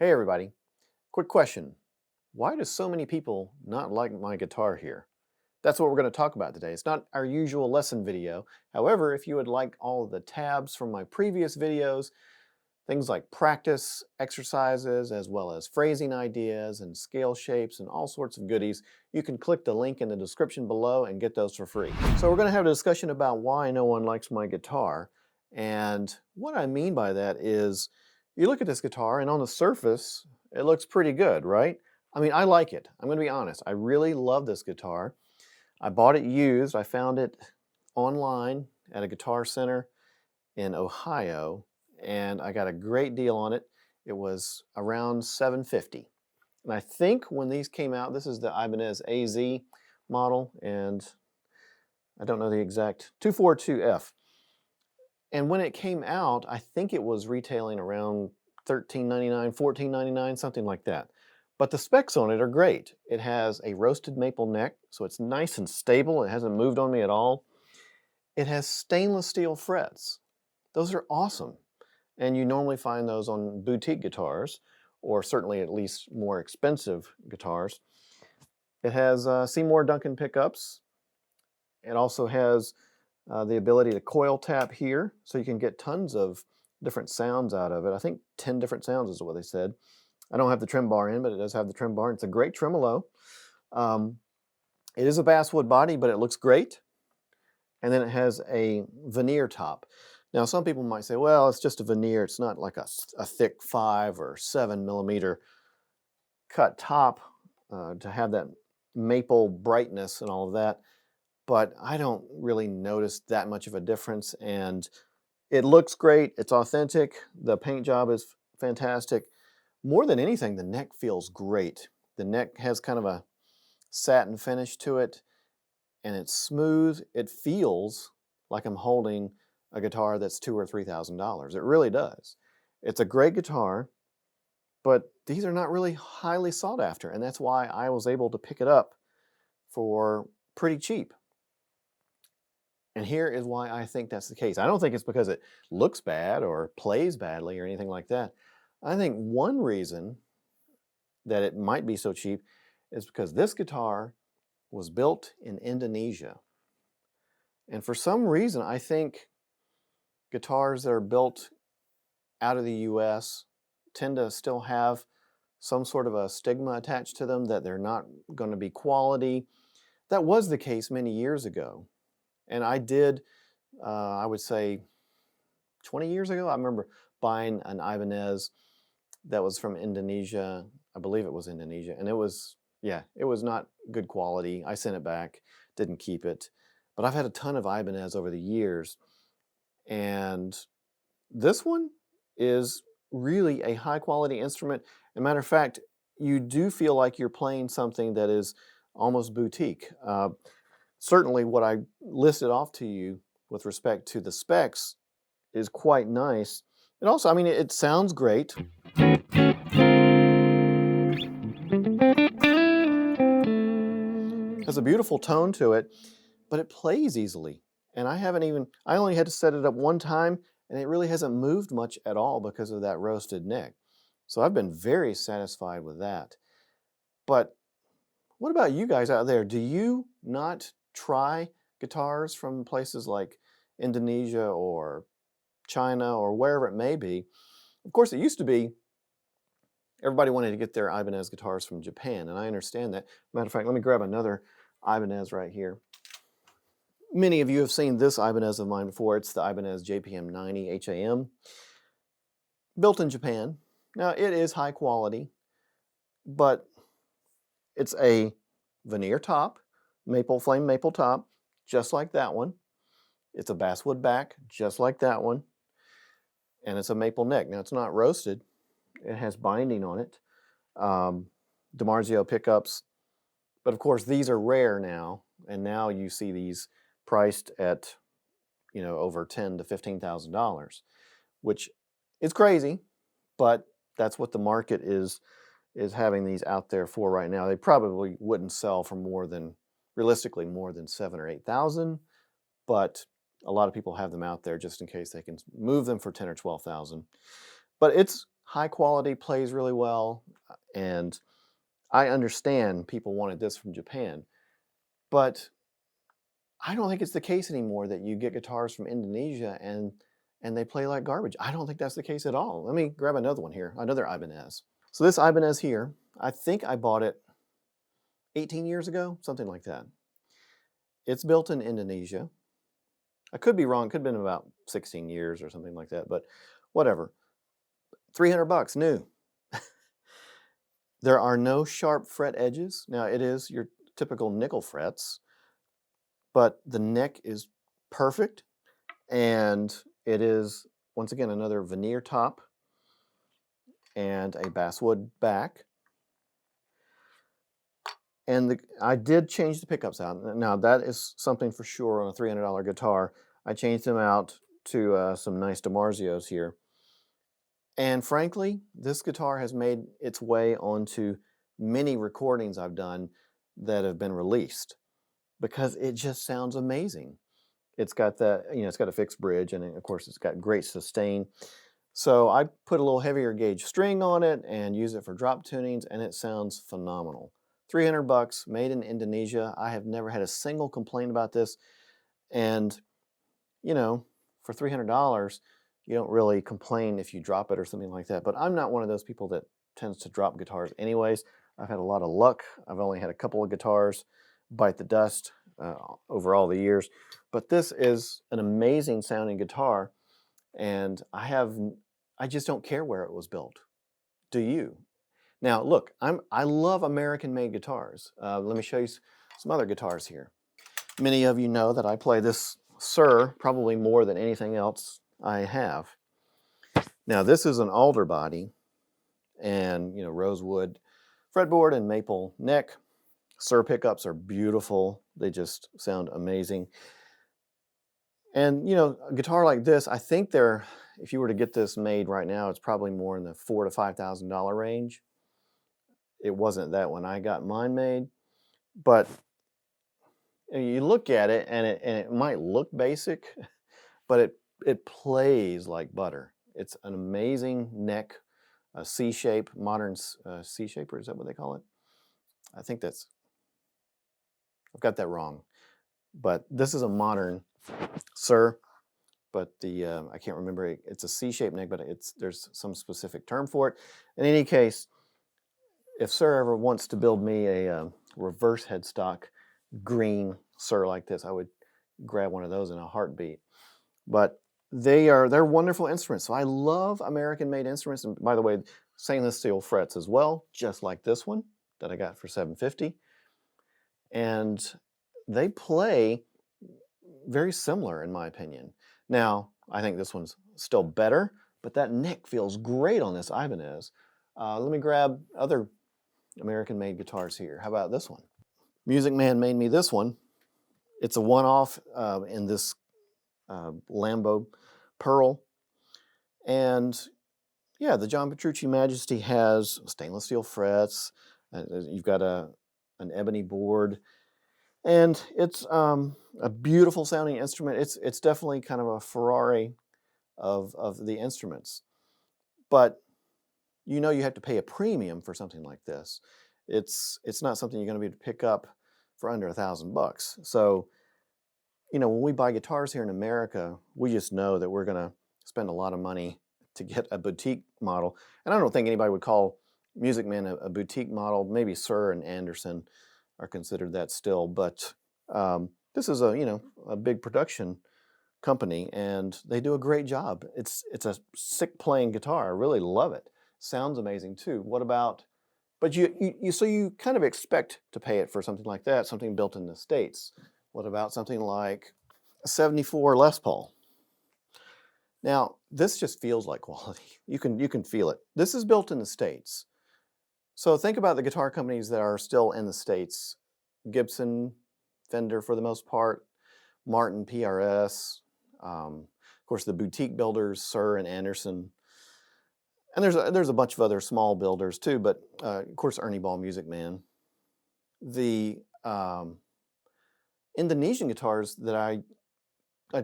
Hey everybody, quick question. Why do so many people not like my guitar here? That's what we're going to talk about today. It's not our usual lesson video. However, if you would like all of the tabs from my previous videos, things like practice exercises, as well as phrasing ideas and scale shapes and all sorts of goodies, you can click the link in the description below and get those for free. So we're going to have a discussion about why no one likes my guitar. And what I mean by that is, you look at this guitar and on the surface, it looks pretty good, right? I mean, I like it. I'm going to be honest. I really love this guitar. I bought it used. I found it online at a guitar center in Ohio, and I got a great deal on it. It was around $750. And I think when these came out, this is the Ibanez AZ model, and I don't know the exact 242F. And when it came out, I think it was retailing around $13.99, $14.99, something like that. But the specs on it are great. It has a roasted maple neck, so it's nice and stable. It hasn't moved on me at all. It has stainless steel frets. Those are awesome. And you normally find those on boutique guitars, or certainly at least more expensive guitars. It has Seymour Duncan pickups. It also has the ability to coil tap here, so you can get tons of different sounds out of it. I think 10 different sounds is what they said. I don't have the trim bar in, but it does have the trim bar. It's a great tremolo. It is a basswood body, but it looks great. And then it has a veneer top. Now, some people might say, well, it's just a veneer. It's not like a thick 5 or 7 millimeter cut top to have that maple brightness and all of that. But I don't really notice that much of a difference, and it looks great. It's authentic. The paint job is fantastic. More than anything, the neck feels great. The neck has kind of a satin finish to it, and it's smooth. It feels like I'm holding a guitar that's $2,000 or $3,000. It really does. It's a great guitar, but these are not really highly sought after, and that's why I was able to pick it up for pretty cheap. And here is why I think that's the case. I don't think it's because it looks bad or plays badly or anything like that. I think one reason that it might be so cheap is because this guitar was built in Indonesia. And for some reason, I think guitars that are built out of the US tend to still have some sort of a stigma attached to them that they're not going to be quality. That was the case many years ago. And I did, I would say 20 years ago, I remember buying an Ibanez that was from Indonesia. I believe it was Indonesia. And it was not good quality. I sent it back, didn't keep it. But I've had a ton of Ibanez over the years. And this one is really a high quality instrument. As a matter of fact, you do feel like you're playing something that is almost boutique. Certainly what I listed off to you with respect to the specs is quite nice. And also, I mean, it sounds great. It has a beautiful tone to it, but it plays easily. And I only had to set it up one time, and it really hasn't moved much at all because of that roasted neck. So I've been very satisfied with that. But what about you guys out there? Do you not try guitars from places like Indonesia or China or wherever it may be? Of course, it used to be everybody wanted to get their Ibanez guitars from Japan, and I understand that. Matter of fact, let me grab another Ibanez right here. Many of you have seen this Ibanez of mine before. It's the Ibanez JPM 90 HAM, built in Japan. Now, it is high quality, but it's a veneer top, flame maple top, just like that one. It's a basswood back, just like that one. And it's a maple neck. Now, it's not roasted. It has binding on it. DiMarzio pickups. But of course, these are rare now. And now you see these priced at, over $10,000 to $15,000, which is crazy, but that's what the market is having these out there for right now. They probably wouldn't sell for realistically more than 7,000 or 8,000, but a lot of people have them out there just in case they can move them for 10,000 or 12,000. But it's high quality, plays really well, and I understand people wanted this from Japan, but I don't think it's the case anymore that you get guitars from Indonesia and they play like garbage. I don't think that's the case at all. Let me grab another one here, another Ibanez. So this Ibanez here, I think I bought it 18 years ago, something like that. It's built in Indonesia. I could be wrong, could have been about 16 years or something like that, but whatever. 300 bucks new. There are no sharp fret edges. Now it is your typical nickel frets, but the neck is perfect, and it is, once again, another veneer top and a basswood back. And I did change the pickups out. Now that is something for sure on a $300 guitar. I changed them out to some nice DiMarzios here. And frankly, this guitar has made its way onto many recordings I've done that have been released because it just sounds amazing. It's got that, it's got a fixed bridge, and of course it's got great sustain. So I put a little heavier gauge string on it and use it for drop tunings, and it sounds phenomenal. 300 bucks, made in Indonesia. I have never had a single complaint about this. And, for $300, you don't really complain if you drop it or something like that. But I'm not one of those people that tends to drop guitars anyways. I've had a lot of luck. I've only had a couple of guitars bite the dust over all the years. But this is an amazing sounding guitar, and I just don't care where it was built. Do you? Now, look, I love American-made guitars. Let me show you some other guitars here. Many of you know that I play this Sir probably more than anything else I have. Now, this is an alder body, and rosewood fretboard and maple neck. Sir pickups are beautiful. They just sound amazing. And a guitar like this, I think if you were to get this made right now, it's probably more in the $4,000 to $5,000 range. It wasn't that when I got mine made, but you look at it and it might look basic, but it plays like butter. It's an amazing neck, a C-shape, modern C-shape, or is that what they call it? I think I've got that wrong. But this is a modern Sir, but I can't remember. It's a C-shaped neck, but there's some specific term for it. In any case, if Sir ever wants to build me a reverse headstock green Sir like this, I would grab one of those in a heartbeat. But they're wonderful instruments. So I love American-made instruments. And by the way, stainless steel frets as well, just like this one that I got for $750. And they play very similar, in my opinion. Now, I think this one's still better, but that neck feels great on this Ibanez. Let me grab other American-made guitars here. How about this one? Music Man made me this one. It's a one-off in this Lambo Pearl. And yeah, the John Petrucci Majesty has stainless steel frets. You've got an ebony board. And it's a beautiful sounding instrument. It's definitely kind of a Ferrari of the instruments. But you have to pay a premium for something like this. It's not something you're going to be able to pick up for under $1,000. So, when we buy guitars here in America, we just know that we're going to spend a lot of money to get a boutique model. And I don't think anybody would call Music Man a boutique model. Maybe Sir and Anderson are considered that still, but this is a big production company, and they do a great job. It's a sick playing guitar. I really love it. Sounds amazing too. But you kind of expect to pay it for something like that, something built in the States. What about something like a 74 Les Paul? Now, this just feels like quality. You can feel it. This is built in the States. So think about the guitar companies that are still in the States. Gibson, Fender for the most part, Martin, PRS, of course the boutique builders, Sir and Anderson. And there's a bunch of other small builders too, but of course Ernie Ball Music Man. The Indonesian guitars that I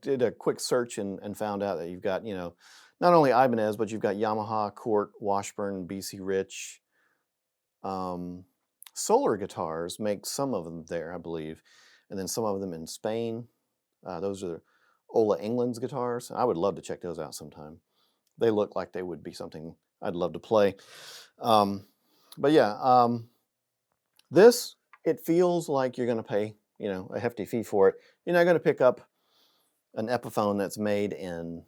did a quick search and found out that you've got, not only Ibanez, but you've got Yamaha, Cort, Washburn, BC Rich. Solar Guitars make some of them there, I believe, and then some of them in Spain. Those are Ola England's guitars. I would love to check those out sometime. They look like they would be something I'd love to play. But yeah, this, it feels like you're going to pay, you know, a hefty fee for it. You're not going to pick up an Epiphone that's made in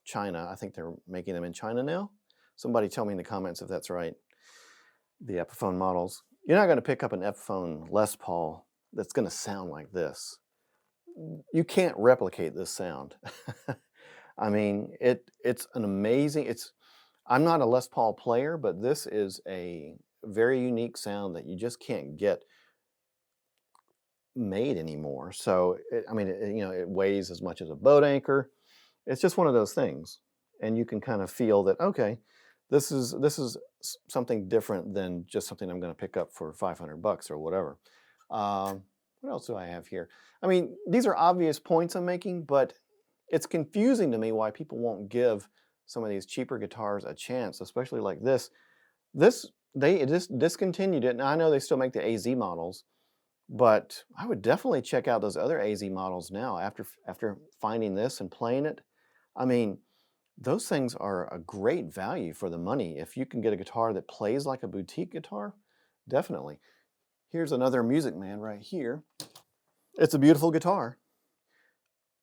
China. I think they're making them in China now. Somebody tell me in the comments if that's right. The Epiphone models. You're not going to pick up an Epiphone Les Paul that's going to sound like this. You can't replicate this sound. I mean, it's an amazing, I'm not a Les Paul player, but this is a very unique sound that you just can't get made anymore. So, I mean, you know, it weighs as much as a boat anchor. It's just one of those things. And you can kind of feel that, okay, this is something different than just something I'm going to pick up for $500 or whatever. What else do I have here? I mean, these are obvious points I'm making, but it's confusing to me why people won't give some of these cheaper guitars a chance, especially like this. They just discontinued it. Now I know they still make the AZ models, but I would definitely check out those other AZ models now after finding this and playing it. I mean, those things are a great value for the money. If you can get a guitar that plays like a boutique guitar, definitely. Here's another Music Man right here. It's a beautiful guitar.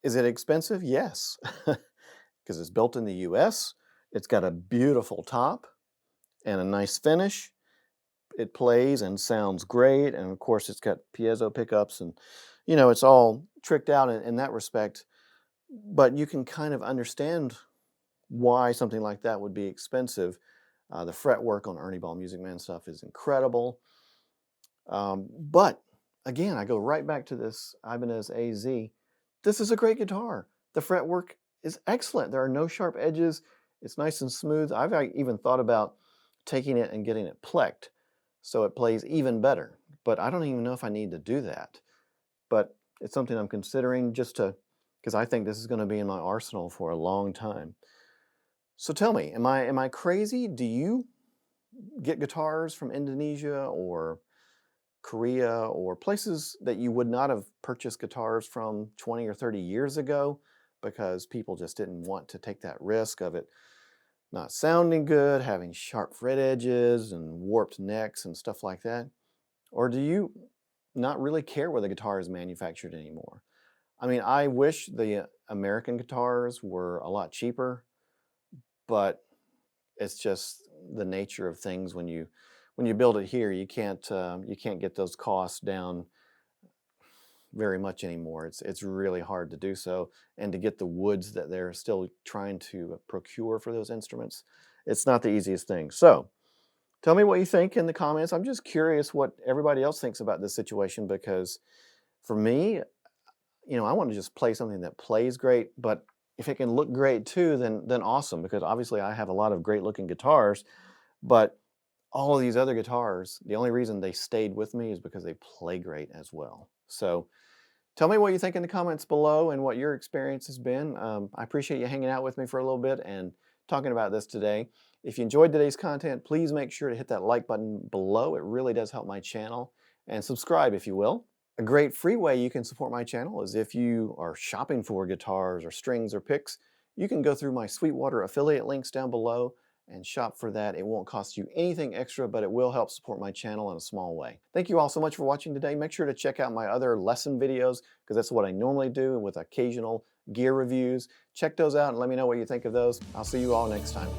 Is it expensive? Yes, because it's built in the US. It's got a beautiful top and a nice finish. It plays and sounds great, and of course it's got piezo pickups, and you know, it's all tricked out in that respect. But you can kind of understand why something like that would be expensive. The fretwork on Ernie Ball Music Man stuff is incredible. But again, I go right back to this Ibanez AZ. This is a great guitar. The fretwork is excellent. There are no sharp edges. It's nice and smooth. I've even thought about taking it and getting it plecked so it plays even better. But I don't even know if I need to do that. But it's something I'm considering just because I think this is going to be in my arsenal for a long time. So tell me, am I crazy? Do you get guitars from Indonesia or Korea or places that you would not have purchased guitars from 20 or 30 years ago because people just didn't want to take that risk of it not sounding good, having sharp fret edges and warped necks and stuff like that? Or do you not really care where the guitar is manufactured anymore? I mean, I wish the American guitars were a lot cheaper, but it's just the nature of things. When you build it here, you can't get those costs down very much anymore. It's really hard to do so, and to get the woods that they're still trying to procure for those instruments, it's not the easiest thing. So tell me what you think in the comments. I'm just curious what everybody else thinks about this situation, because for me, you know, I want to just play something that plays great, but if it can look great too, then awesome, because obviously I have a lot of great looking guitars, but all of these other guitars, the only reason they stayed with me is because they play great as well. So tell me what you think in the comments below and what your experience has been. I appreciate you hanging out with me for a little bit and talking about this today. If you enjoyed today's content, please make sure to hit that like button below. It really does help my channel. And subscribe if you will. A great free way you can support my channel is if you are shopping for guitars or strings or picks, you can go through my Sweetwater affiliate links down below and shop for that. It won't cost you anything extra, but it will help support my channel in a small way. Thank you all so much for watching today. Make sure to check out my other lesson videos, because that's what I normally do with occasional gear reviews. Check those out and let me know what you think of those. I'll see you all next time.